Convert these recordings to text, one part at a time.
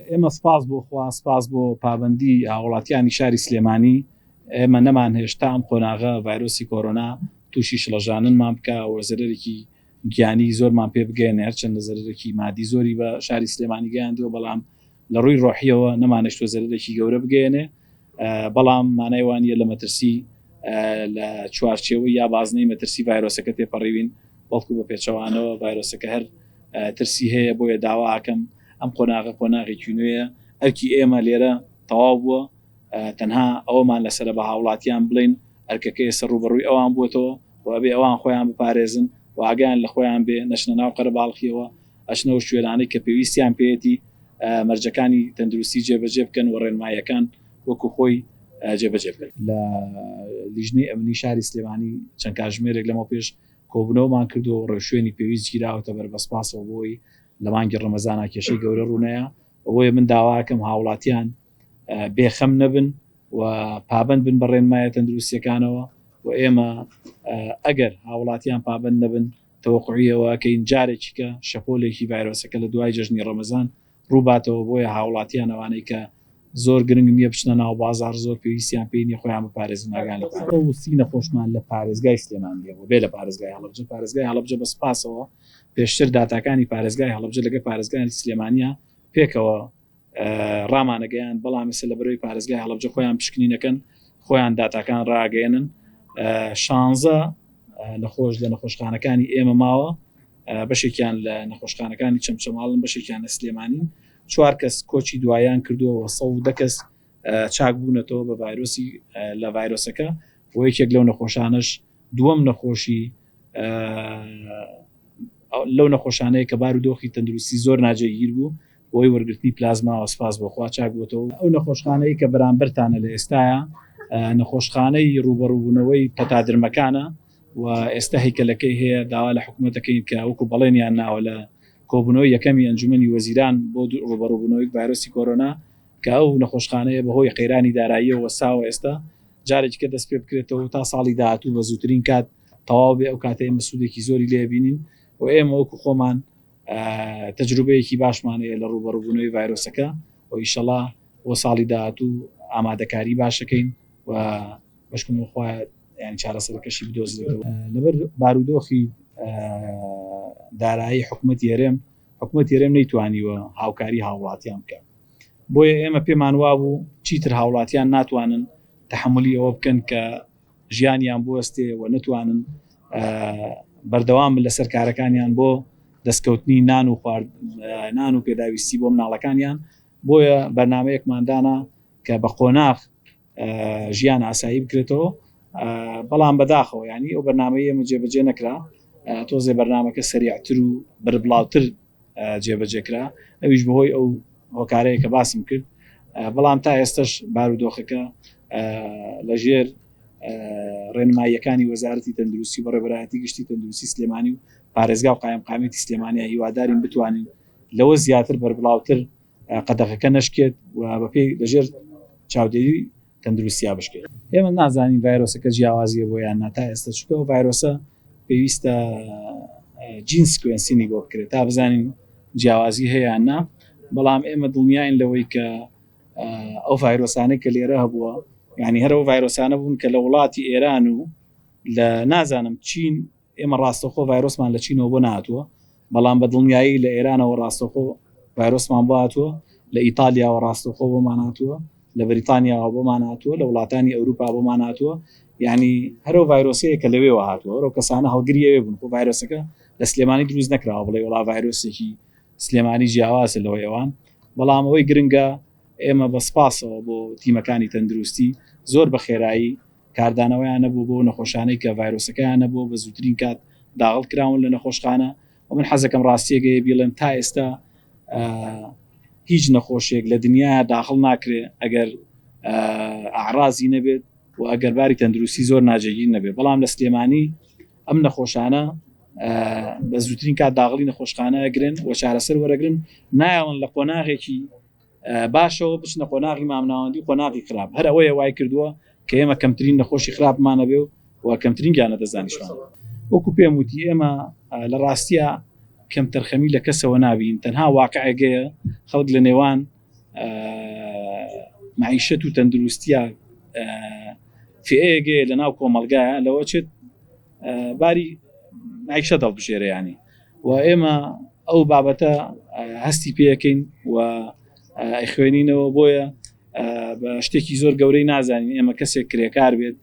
ئێمە سپاس بۆ خوا سپاس بۆ پابندی هاوڵاتیانی شاری سلێمانی ئێمە نەمان هێشتا ئەم قۆناغە ڤایرۆسی کۆرۆنا تووشی شڵەژاننمان بکە و زەرێکی گیانی زۆرمان پێ بگەێنێ هەرچەندە زەرێکی مادی زۆری بە شاری سلێمانی گەیاندووە بەڵام لە ڕووی ڕۆحیەوە نەمانێشتوە زەرێکی گەورە بگەێنێ بەڵام مانایوانە لە مەترسی لە چوارچێوەی یا بازنەی مەترسی ڤایرۆسەکە تێپەڕیوین بەڵکو بە پێچەوانەوە ڤایرۆسەکە هەر ترسی هەیە بۆیە داواکەم ئەم قۆناغێکی نوێیە ئەرکی ئێمە لێرە تەواو بووە تەنها ئەوەمان لەسرە بە هاوڵاتیان بڵین ئەرکەکە ئێستا ڕوبەڕووی ئەوان بووەتەوە و ئەبێ ئەوان خۆیان بپارێزن و ئاگیان لە خۆیان بێ نەچنە ناو قەرەباڵغیەوە ئەچنەوە شوێنانەی کە پێویستیان پێێتی مەرجەکانی تەندروستی جێبەجێ بکەن و ڕێنماییەکان وەکو خۆی جێبەجێ بکەن. لە لیژنەی ئەمنی شاری سلێمانی چەند کاتژمێرێک لەمەوە پێش کۆبنەوەمان کردو و ڕێشوێنی پێویست گیراوەتە بەربەسپاسەوە بۆی لە مانگی ڕەمەزانە کێشەی گەورە ڕوونەیە ئەوەیە من داواکەم هاوڵاتیان بێخەم نەبن و پابند بن بە ڕێنمایە تەندروستیەکانەوە و ئێمە ئەگەر هاوڵاتیان پابند نەبن تەوەقعیەوە کە این جارێکی کە شەپۆلێکی ڤایرۆسەکە لە دوای جەژنی ڕەمەزان ڕووباتەوە بۆیە هاوڵاتیان ئەوانەی کە زۆر گرنگ نییە بچنە ناو بازار زۆر پێویستیان پێینی خۆیان بپارێزن ئاگیان لە سی نەخۆشمان لە پارێزگای سلێمانیەوە بێ لە پارێزگای هەڵەبجە پارێزگای هەڵەبجە بە سپاسەوە پێشتر داتاکانی پارێزگای هەڵەبجە لەگە پارێزگای سلێمانیە پێکەوە ڕامانەگەیان بەڵام لە بەرەوەی پارێزگای هەڵەبجە خۆیان پشکنینەکەن خۆیان داتاکان ڕاگەێنن 16 نەخۆش لە نەخۆشخانەکانی ئێمە ماوە بەشێکیان لە نەخۆشخانەکانی چەمچەماڵن بەشێکیان لە سلێمانی 4 کەس کۆچی دوایان کردووە 110 کەس چاک بوونەتەوە بە ڤایرۆسی لە ڤایرۆسەکە و یەکێک لەو نەخۆشانش دووەم نەخۆشی لەو نەخۆشانەیە کە بارودۆخی تەندروستی زۆر ناجێگیر بوو بۆی وەرگرتنی پلازما و سپاس بۆخوا چاک بووەتەوە ئەو نەخۆشخانەی کە بەرامبەرتانە لە ئێستاە نەخۆشخانەی ڕوبەڕووبوونەوەی پەتادرمەکانە و ئێستا هیکلەکەی هەیە داوا لە حکوومەتەکەین کە وەکو بەڵێنیان ناوە لە کۆبنەوەی یەکەمی ئەنجومەنی وەزیران بۆ ڕوبەڕووبوونەوەی ڤایرۆسی کۆرۆنا کە ئەو نەخۆشخانەیە بەهۆی قەیرانی داراییەوە وەساوە ئێستا جارێکی کە دەست پێ بکرێتەوە تا ساڵی داهاتوو بە زووترین کات تەواو بێ ئەو کاتەیە مەسوودێکی زۆری لێبینین و ئێمە وەکو خۆمان تەجروبەیەکی باشمانەیە لە ڕوبەڕووبوونەوەی ڤایرۆسەکە و ئیشەڵا بۆ ساڵی داهاتوو ئامادەکاری باشەکەین و بەشکم خۆ ینی چارەسەرەکەشی بدۆزێتەوە لەبەر بارودۆخی دارایی حکوومەت هێرێم نەیتوانیوە هاوکاری هاوڵاتیان بکە بۆیە ئێمە پێمان وابوو چیتر هاوڵاتیان ناتوانن تەحملی ئەوە بکەن کە ژیانیان بوەستێ و نتوانن بەردەوام لەسەر کارەکانیان بۆ دەستکەوتنی نان و پێداویستی بۆ مناڵەکانیان بۆیە بەرنامەیەکماندانە کە بە قۆناغ ژیان ئاسایی بکرێتەوە بەڵام بەداخەوە ینی ئەو بەرنامەیە جێبەجێ نەکرا تۆزێ بەرنامەکە سەریعتر و بەربڵاوتر جێبەجێکرا ئەویش بەهۆی ئەو هۆکارەیە کە باسم کرد بەڵام تا ئێستش بارودۆخەکە لەژێر ڕێنماییەکانی وەزارەتی تەندروستی بەڕێوەبەرایەتی گشتی تەندروستی سلێمانی و پارێزگا و قایمقامێتی سلێمانیە هیوادارین بتوانین لەوە زیاتر بەربڵاوتر قەدەغەکە نەشکێت و بەپێی لەژێر چاودێری تەندروستیا بشکێت ئێمە نازانین ڤایرۆسەکە جیاوازیە بۆ یان تا ئێستا چکە و ڤایرۆسە پێویستە جین سکوێنسینی بۆ بکرێت تا بزانین جیاوازی هەیە نا بەڵام ئێمە دڵنیاین لەوەی کە ئەو ڤایرۆسانەی کە لێرە هەبووە ینی هەرەوە ڤایرۆسانە بوون کە لە وڵاتی ئێران و لە نازانم چین ئێمە ڕاستەخۆ ڤایرۆسمان لە چینەوە بۆ نهاتووە بەڵام بە دڵنیایی لە ئێرانەوە ڕاستەخۆ ڤایرۆسمان بۆ هاتووە لە ئیتالیاوە ڕاستەخۆ بۆمان هاتووە لە بریتانیاوە بۆمان هاتووە لە وڵاتانی ئەوروپا بۆمان هاتووە یعنی هەرو ڤایرۆسەیە کە لەوێەوە هاتووە ئەو کەسانە هەڵگریەوێ بوون خۆ ڤایرۆسەکە لە سلێمانی دروست نەکراوە بڵێ وڵا ڤایرۆسێکی سلێمانی جیاوازە لەوەی ئەوان بەڵام ئەوەی گرنگە ئێمە بە سپاسەوە بۆ تیمەکانی تەندروستی زۆر بە خێرایی کاردانەوەیان نەبوو بۆ نەخۆشانەی کە ڤایرۆسەکەیان نەبوو بە زووترین کات داغڵ کراون لە نەخۆشخانە و من حەزەکەم ڕاستیەگەیە بیڵێم تا ئێستا هیچ نەخۆشێک لە دنیا داخڵ ناکرێ ئەگەر ئاعرازی نەبێت و ئەگەر باری تەندروستی زۆر ناجێگیر نەبێت بەڵام لە سلێمانی ئەم نەخۆشانە بە زووترین کات داغڵی نەخۆشخانە ئەگرن و چارەسەر وەرەگرن نایڵن لە قۆناغێکی باشەوە بچنە قۆناغی مامناوەندی قۆناغی خراپ هەر ئەوەیە وای کردووە کە ئێمە کەمترین نەخۆشی خراپمانە بێ و کەمترین گیانە دەزانیشمان وەکو پێم وتی ئێمە لە ڕاستیە کەم تەرخەمی لە کەسەوە نابین تەنها واقعەگەیە خەڵک لە نێوان معیشت و تەندروستیە فئەیەکێ لە ناو کۆمەڵگایە لەوە چێت باری معیشە دەڵبژێرەیانی و ئێمە ئەو بابەتە هەستی پێەکەین و خوێنینەوە بۆیە بە شتێکی زۆر گەورەی نازانین ئێمە کەسێک کرێکار بێت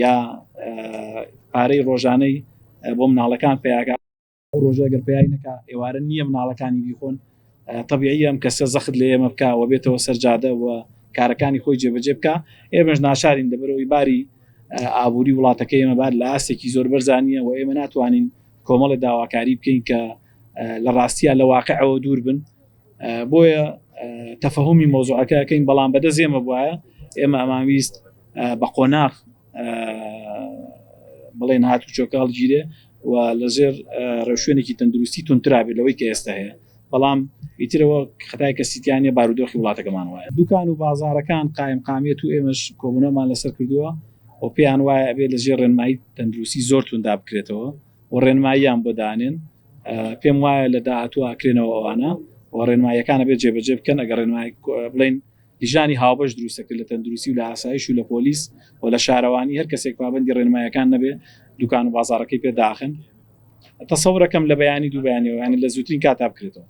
یا پارەی ڕۆژانەی بۆ مناڵەکان پیاکە ڕۆژە گەر پیاوی نەکا ئێوارە نییە مناڵەکانی بیخۆن طبیعی ئەم کەسە زەخت لە ئێمە بکە و بێتەوە سەرجادە و کارەکانی خۆی جێبەجێ بکە ئێمەش ناشارین دەبەرەوەی باری ئابووری وڵاتەکە ئێمە بار لە ئاستێکی زۆر بەرزانیە و ئێمە ناتوانین کۆمەڵی داواکاری بکەین کە لە ڕاستیە لە واقعەوە دوور بن بۆیە تەفەهومی مۆزوعەکەکەین بەڵام بەدەست ئێمە بواە ئێمە ئەمانویست بە قۆناغ بڵێن هاتوو چۆکاڵ گیرێ و لەژێر ڕێوشوێنێکی تەندروستی تونترابێت لەوەی کە ئێستا هەیە بەڵام ئیترەوە خەتای کەسیتیانە بارودۆخی وڵاتەکەمان وایە دوکان و بازارەکان قایم قامیەت و ئێمەش کۆبوونەمان لەسەر کردووە و پێیان وایە بێ لەژێر ڕێنمایی تەندروستی زۆر توندا بکرێتەوە و ڕێنماییان بۆ دانێن پێم وایە لە داهاتوو ئاکرێنەوە ئەوانە و ڕێنماییەکانە بێت جێبەجێ بکەن ئەگەر ڕێنمایی بڵێن لیژانی هاوبەش دروستەکرد لە تەندروستی و لە ئاسایش و لە پۆلیس و لە شارەوانی هەر کەسێک پابەندی ڕێنماییەکان نەبێ دوکان و بازارەکەی پێداخن تەسەورەکەم لە بەیانی دوو بەیانەوە ینی لە زووترین کاتا بکرێتەوە